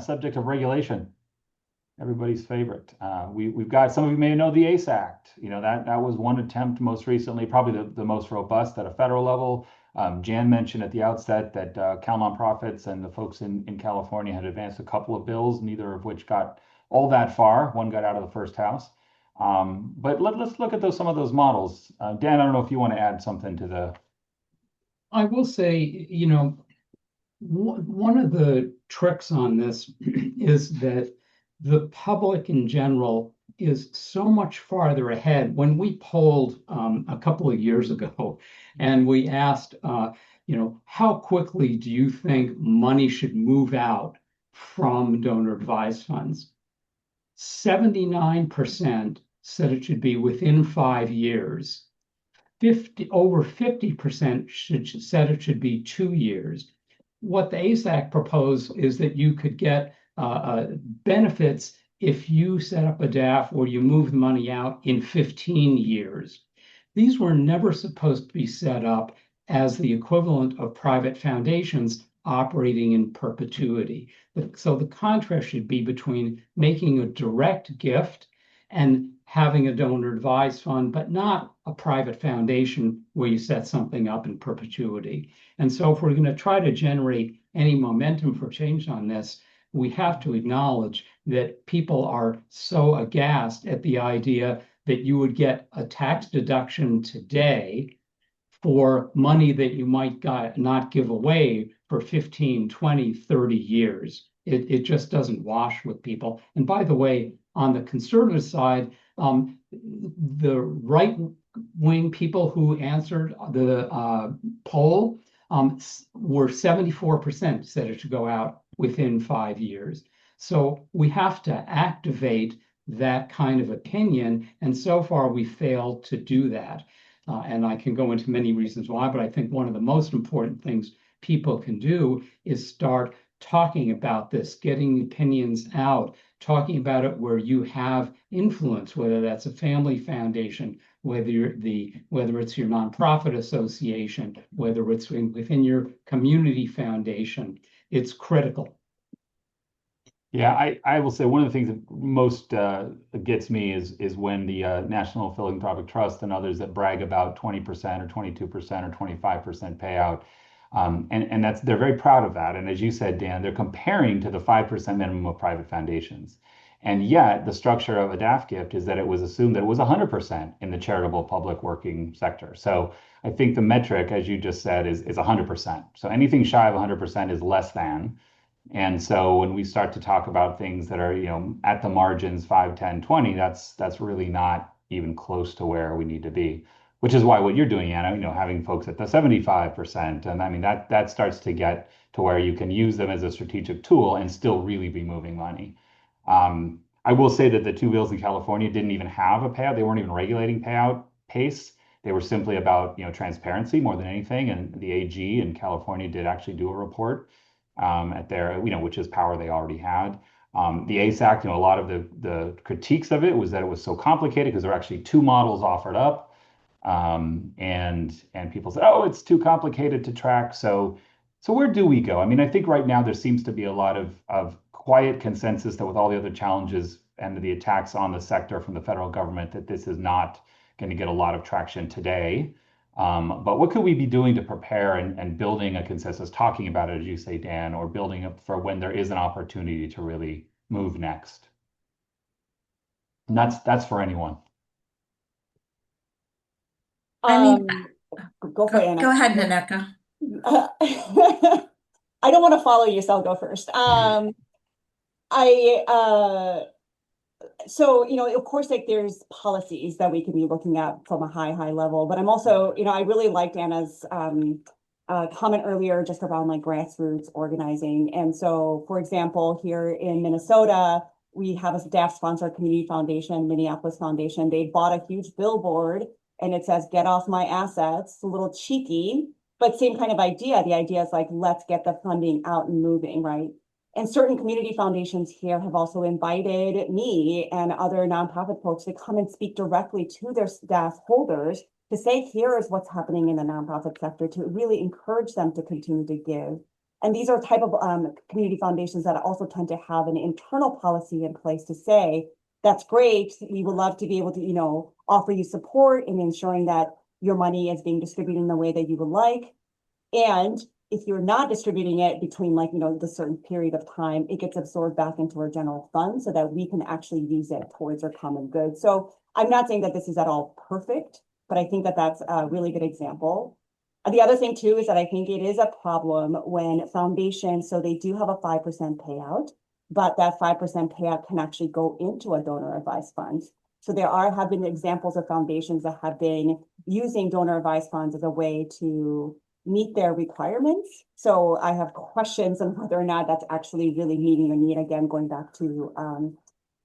subject of regulation. Everybody's favorite. We've got, some of you may know the ACE Act. That was one attempt most recently, probably the most robust at a federal level. Jan mentioned at the outset that CalNonprofits and the folks in California had advanced a couple of bills, neither of which got all that far. One got out of the first house. But let's look at some of those models. Dan, I don't know if you want to add something to the. I will say, one of the tricks on this is that the public in general is so much farther ahead. When we polled a couple of years ago and we asked, how quickly do you think money should move out from donor advised funds? 79% said it should be within 5 years. Over 50% said it should be 2 years. What the ACE Act proposed is that you could get benefits if you set up a DAF or you move the money out in 15 years. These were never supposed to be set up as the equivalent of private foundations operating in perpetuity. So the contrast should be between making a direct gift and having a donor advised fund, but not a private foundation where you set something up in perpetuity. And so if we're going to try to generate any momentum for change on this, we have to acknowledge that people are so aghast at the idea that you would get a tax deduction today for money that you might not give away for 15, 20, 30 years. It just doesn't wash with people. And by the way, on the conservative side, the right-wing people who answered the poll were 74% said it should go out within 5 years. So we have to activate that kind of opinion, and so far we failed to do that. And I can go into many reasons why, but I think one of the most important things people can do is start talking about this, getting opinions out, talking about it where you have influence, whether that's a family foundation, whether it's your nonprofit association, whether it's within your community foundation. It's critical. Yeah, I will say one of the things that most gets me is when the National Philanthropic Trust and others that brag about 20% or 22% or 25% payout. And they're very proud of that. And as you said, Dan, they're comparing to the 5% minimum of private foundations. And yet the structure of a DAF gift is that it was assumed that it was 100% in the charitable public working sector. So I think the metric, as you just said, is 100%. So anything shy of 100% is less than. And so when we start to talk about things that are, at the margins, 5, 10, 20, that's really not even close to where we need to be, which is why what you're doing, Anna, having folks at the 75%. And I mean, that starts to get to where you can use them as a strategic tool and still really be moving money. I will say that the two bills in California didn't even have a payout. They weren't even regulating payout pace. They were simply about, transparency more than anything. And the AG in California did actually do a report at their, which is power they already had. The ACE Act, a lot of the critiques of it was that it was so complicated because there were actually two models offered up. And people said, oh, it's too complicated to track. So where do we go? I mean, I think right now there seems to be a lot of quiet consensus that with all the other challenges and the attacks on the sector from the federal government, that this is not going to get a lot of traction today. But what could we be doing to prepare and building a consensus, talking about it, as you say, Dan, or building up for when there is an opportunity to really move next? And that's for anyone. I mean, go for it, Anna. Go ahead, Nonoko. I don't want to follow you, so I'll go first. So, of course, like there's policies that we can be looking at from a high level, but I'm also, I really liked Anna's comment earlier just around like grassroots organizing. And so, for example, here in Minnesota, we have a DAF-sponsored community foundation, Minneapolis Foundation. They bought a huge billboard and it says, "Get off my assets." A little cheeky, but same kind of idea. The idea is like, let's get the funding out and moving, right? And certain community foundations here have also invited me and other nonprofit folks to come and speak directly to their staff holders to say, here is what's happening in the nonprofit sector, to really encourage them to continue to give. And these are type of community foundations that also tend to have an internal policy in place to say, that's great. We would love to be able to, offer you support in ensuring that your money is being distributed in the way that you would like. And if you're not distributing it between the certain period of time, it gets absorbed back into our general fund so that we can actually use it towards our common good. So I'm not saying that this is at all perfect, but I think that that's a really good example. The other thing too is that I think it is a problem when foundations, so they do have a 5% payout, but that 5% payout can actually go into a donor advised fund. So have been examples of foundations that have been using donor advised funds as a way to meet their requirements. So I have questions on whether or not that's actually really meeting the need, again, going back to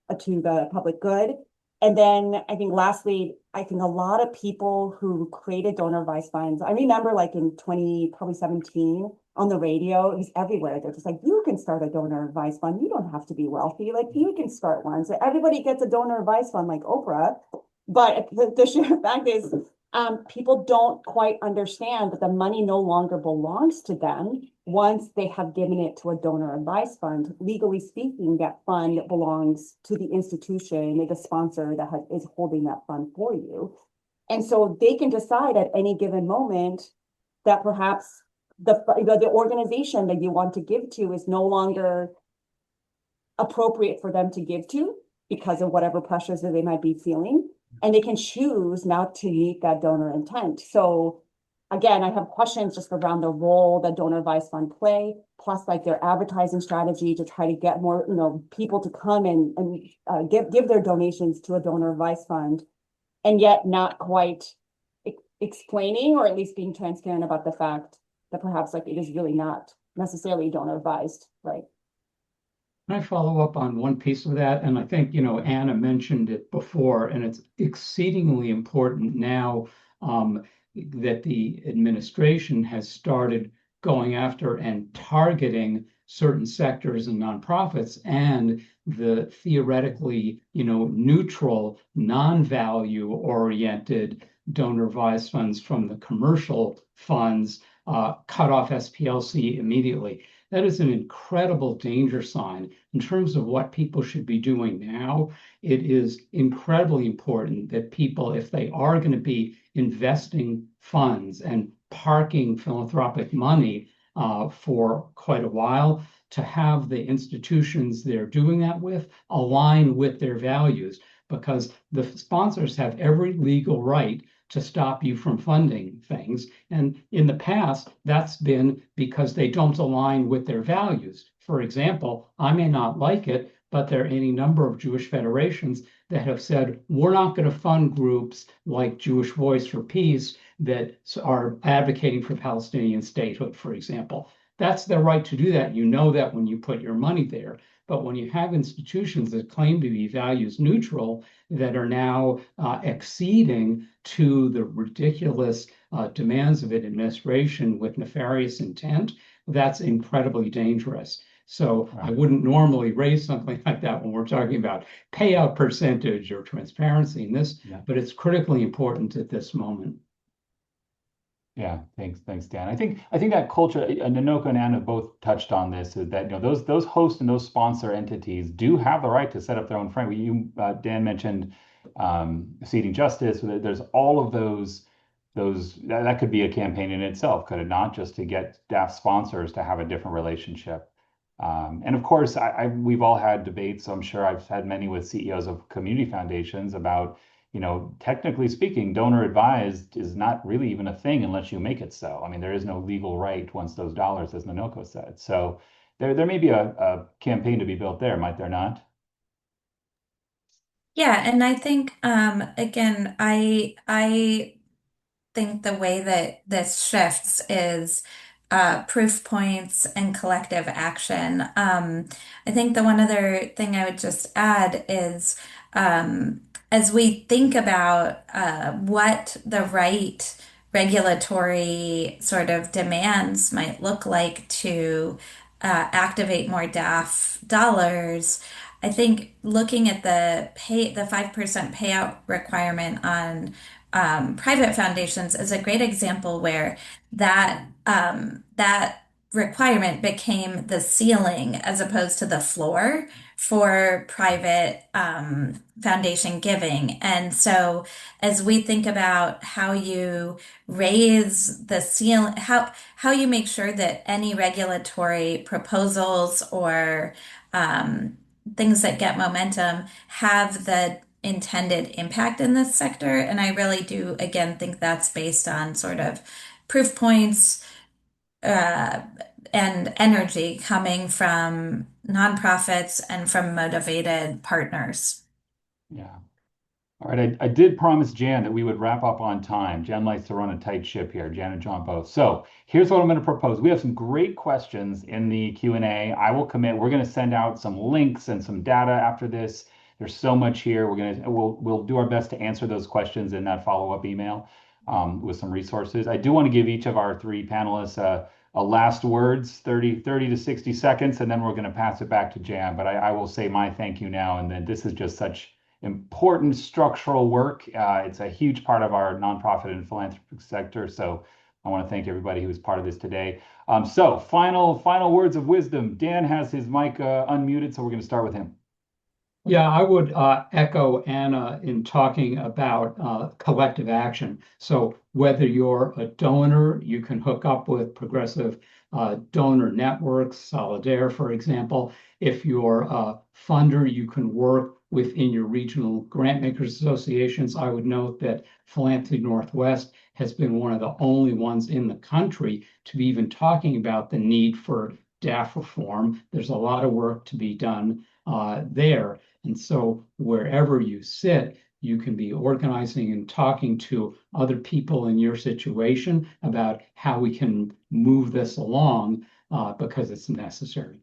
the public good. And then I think lastly, I think a lot of people who created donor advised funds, I remember like in probably 17 on the radio, it was everywhere. They're just like, you can start a donor advised fund. You don't have to be wealthy. Like you can start one. So everybody gets a donor advised fund like Oprah. But the sheer fact is, people don't quite understand that the money no longer belongs to them once they have given it to a donor advised fund. Legally speaking, that fund belongs to the institution, the sponsor that is holding that fund for you. And so they can decide at any given moment that perhaps the organization that you want to give to is no longer appropriate for them to give to because of whatever pressures that they might be feeling. And they can choose not to meet that donor intent. So again, I have questions just around the role that donor advised fund play, plus like their advertising strategy to try to get more, people to come and give their donations to a donor advised fund, and yet not quite explaining or at least being transparent about the fact that perhaps like it is really not necessarily donor advised, right? Can I follow up on one piece of that? And I think, Anna mentioned it before, and it's exceedingly important now that the administration has started going after and targeting certain sectors and nonprofits, and the theoretically, neutral, non-value oriented donor advised funds from the commercial funds cut off SPLC immediately. That is an incredible danger sign in terms of what people should be doing now. It is incredibly important that people, if they are going to be investing funds and parking philanthropic money for quite a while, to have the institutions they're doing that with align with their values, because the sponsors have every legal right to stop you from funding things. And in the past, that's been because they don't align with their values. For example, I may not like it, but there are any number of Jewish federations that have said, we're not going to fund groups like Jewish Voice for Peace that are advocating for Palestinian statehood, for example. That's their right to do that. You know that when you put your money there. But when you have institutions that claim to be values neutral that are now acceding to the ridiculous demands of an administration with nefarious intent, that's incredibly dangerous. So right. I wouldn't normally raise something like that when we're talking about payout percentage or transparency in this, but it's critically important at this moment. Yeah, thanks, Dan. I think that culture, and Nonoko and Anna both touched on this, is that those host and those sponsor entities do have the right to set up their own framework. Dan mentioned Seeding Justice. There's all of those. That could be a campaign in itself, could it not? Just to get DAF sponsors to have a different relationship. And of course, we've all had debates. I'm sure I've had many with CEOs of community foundations about, technically speaking, donor advised is not really even a thing unless you make it so. I mean, there is no legal right once those dollars, as Nonoko said. So there may be a campaign to be built there, might there not? Yeah, and I think again, I think the way that this shifts is proof points and collective action. I think the one other thing I would just add is as we think about what the right regulatory sort of demands might look like to activate more DAF dollars, I think looking at the 5% payout requirement on private foundations is a great example where that requirement became the ceiling as opposed to the floor for private foundation giving. And so as we think about how you raise the ceiling, how you make sure that any regulatory proposals or things that get momentum have the intended impact in this sector. And I really do, again, think that's based on sort of proof points uh, and energy coming from nonprofits and from motivated partners. Yeah. All right, I did promise Jan that we would wrap up on time. Jan likes to run a tight ship here, Jan and John both. So here's what I'm going to propose. We have some great questions in the Q&A. I will commit. We're going to send out some links and some data after this. There's so much here. We'll do our best to answer those questions in that follow-up email with some resources. I do want to give each of our three panelists a last words, 30 to 60 seconds, and then we're going to pass it back to Jan. But I will say my thank you now, and then this is just such important structural work. It's a huge part of our nonprofit and philanthropic sector. So I want to thank everybody who was part of this today. So final words of wisdom. Dan has his mic unmuted, so we're going to start with him. Yeah, I would echo Anna in talking about collective action. So whether you're a donor, you can hook up with progressive donor networks, Solidaire, for example. If you're a funder, you can work within your regional grant makers associations. I would note that Philanthropy Northwest has been one of the only ones in the country to be even talking about the need for DAF reform. There's a lot of work to be done there. And so wherever you sit, you can be organizing and talking to other people in your situation about how we can move this along because it's necessary.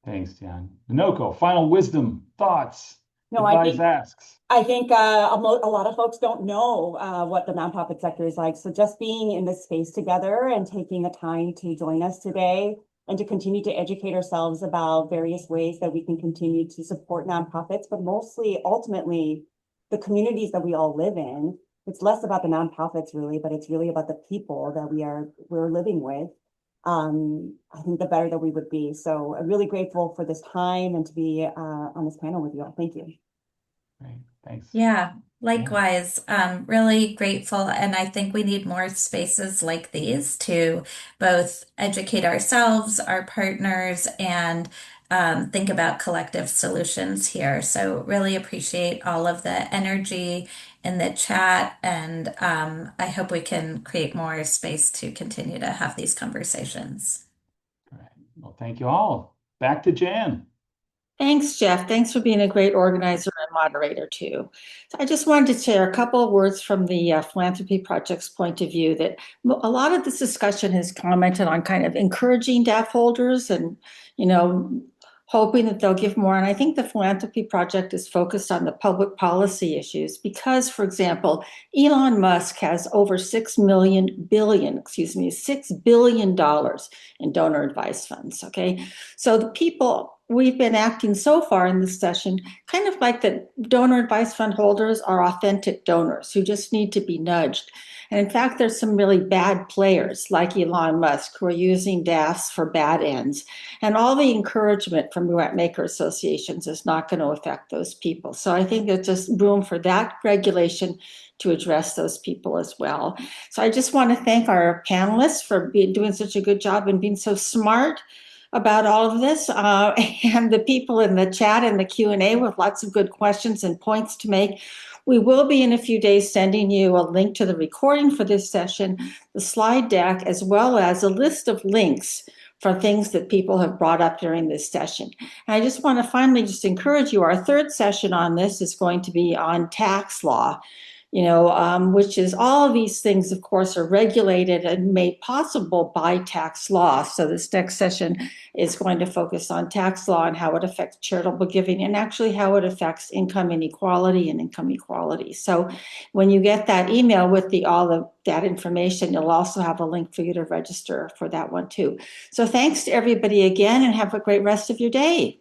Thanks, Jan. Nonoko, final wisdom, thoughts, No, advice, asks. I think a lot of folks don't know what the nonprofit sector is like. So just being in this space together and taking the time to join us today and to continue to educate ourselves about various ways that we can continue to support nonprofits, but mostly, ultimately, the communities that we all live in. It's less about the nonprofits really, but it's really about the people that we're living with. I think the better that we would be. So I'm really grateful for this time and to be on this panel with you all. Thank you. Great, thanks. Yeah, likewise. Really grateful. And I think we need more spaces like these to both educate ourselves, our partners, and think about collective solutions here. So really appreciate all of the energy in the chat. And I hope we can create more space to continue to have these conversations. All right. Well, thank you all. Back to Jan. Thanks, Geoff. Thanks for being a great organizer and moderator, too. So I just wanted to share a couple of words from the Philanthropy Project's point of view that a lot of this discussion has commented on kind of encouraging DAF holders and, hoping that they'll give more. And I think the Philanthropy Project is focused on the public policy issues because, for example, Elon Musk has over $6 billion in donor advice funds, okay? So the people, we've been acting so far in this session, kind of like the donor advice fund holders are authentic donors who just need to be nudged. And in fact, there's some really bad players like Elon Musk who are using DAFs for bad ends. And all the encouragement from grant maker associations is not going to affect those people. So I think there's just room for that regulation to address those people as well. So I just want to thank our panelists for doing such a good job and being so smart about all of this, and the people in the chat and the Q&A with lots of good questions and points to make. We will be in a few days sending you a link to the recording for this session, the slide deck, as well as a list of links for things that people have brought up during this session. And I just want to finally just encourage you, our third session on this is going to be on tax law. which is all of these things, of course, are regulated and made possible by tax law. So this next session is going to focus on tax law and how it affects charitable giving and actually how it affects income inequality and income equality. So when you get that email with all of that information, you'll also have a link for you to register for that one too. So thanks to everybody again, and have a great rest of your day.